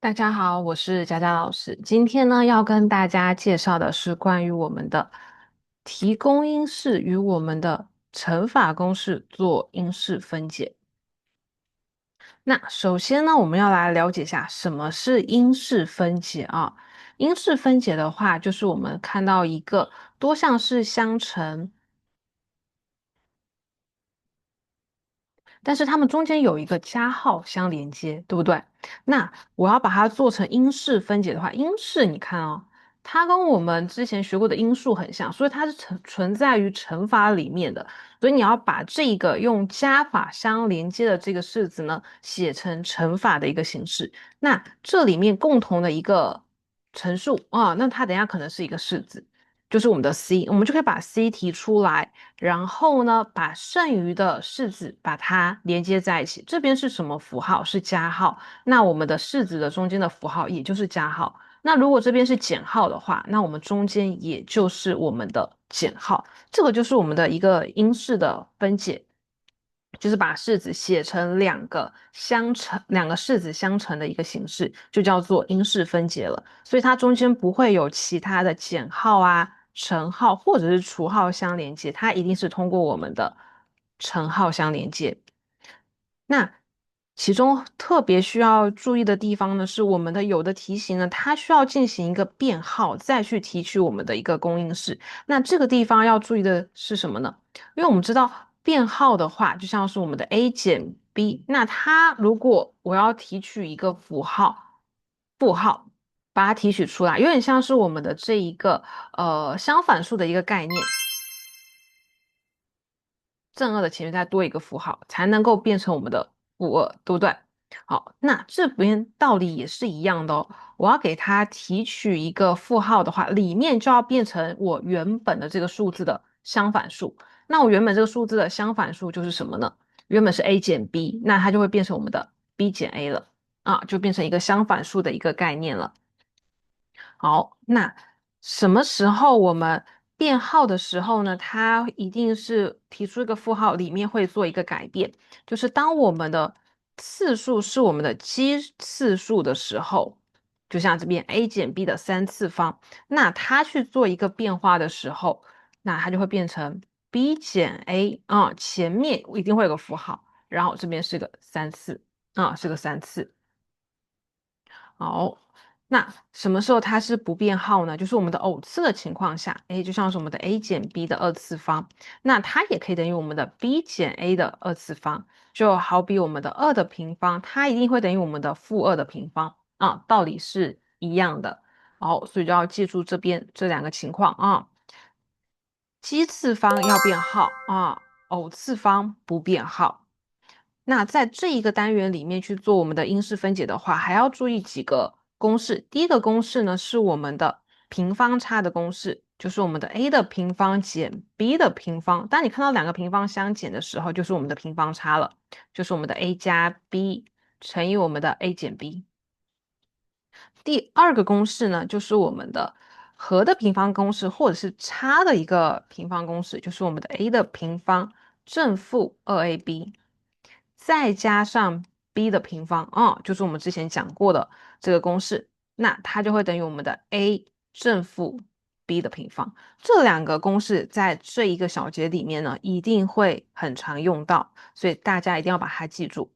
大家好，我是佳佳老师。今天呢，要跟大家介绍的是关于我们的提供因式与我们的乘法公式做因式分解。那首先呢，我们要来了解一下什么是因式分解啊？因式分解的话，就是我们看到一个多项式相乘，但是它们中间有一个加号相连接，对不对？那我要把它做成因式分解的话，因式你看哦，它跟我们之前学过的因数很像，所以它是存在于乘法里面的。所以你要把这个用加法相连接的这个式子呢，写成乘法的一个形式。那这里面共同的一个乘数啊，那它等一下可能是一个式子，就是我们的 c，我们就可以把 c 提出来。然后呢，把剩余的式子把它连接在一起。这边是什么符号？是加号。那我们的式子的中间的符号也就是加号。那如果这边是减号的话，那我们中间也就是我们的减号。这个就是我们的一个因式的分解，就是把式子写成两个式子相乘的一个形式，就叫做因式分解了。所以它中间不会有其他的减号啊、乘号或者是除号相连接，它一定是通过我们的乘号相连接。那其中特别需要注意的地方呢，是我们的有的题型呢，它需要进行一个变号，再去提取我们的一个公因式。那这个地方要注意的是什么呢？因为我们知道变号的话，就像是我们的 a 减 b，那它如果我要提取一个符号、负号，把它提取出来，有点像是我们的这一个相反数的一个概念。正二的前面再多一个符号，才能够变成我们的负二，对不对？好，那这边道理也是一样的哦。我要给它提取一个负号的话，里面就要变成我原本的这个数字的相反数。那我原本这个数字的相反数就是什么呢？原本是 a 减 b，那它就会变成我们的 b 减 a 了啊，就变成一个相反数的一个概念了。好，那什么时候我们变号的时候呢？它一定是提出一个负号，里面会做一个改变，就是当我们的次数是我们的奇次数的时候，就像这边 a 减 b 的3次方，那它去做一个变化的时候，那它就会变成 b 减 a 啊，前面一定会有个符号，然后这边是个3次啊，是个3次。好，那什么时候它是不变号呢？就是我们的偶次的情况下，a 就像是我们的 a 减 b 的2次方，那它也可以等于我们的 b 减 a 的2次方，就好比我们的2的平方，它一定会等于我们的负2的平方啊，道理是一样的。好，所以就要记住这边这两个情况啊，奇次方要变号啊，偶次方不变号。那在这一个单元里面去做我们的因式分解的话，还要注意几个公式。第一个公式呢是我们的平方差的公式，就是我们的 a 的平方减 b 的平方。当你看到两个平方相减的时候，就是我们的平方差了，就是我们的 a 加 b 乘以我们的 a 减 b。第二个公式呢，就是我们的和的平方公式，或者是差的一个平方公式，就是我们的 a 的平方正负2ab，再加上 b 的平方，就是我们之前讲过的这个公式，那它就会等于我们的 a 正负 b 的平方。这两个公式在这一个小节里面呢，一定会很常用到，所以大家一定要把它记住。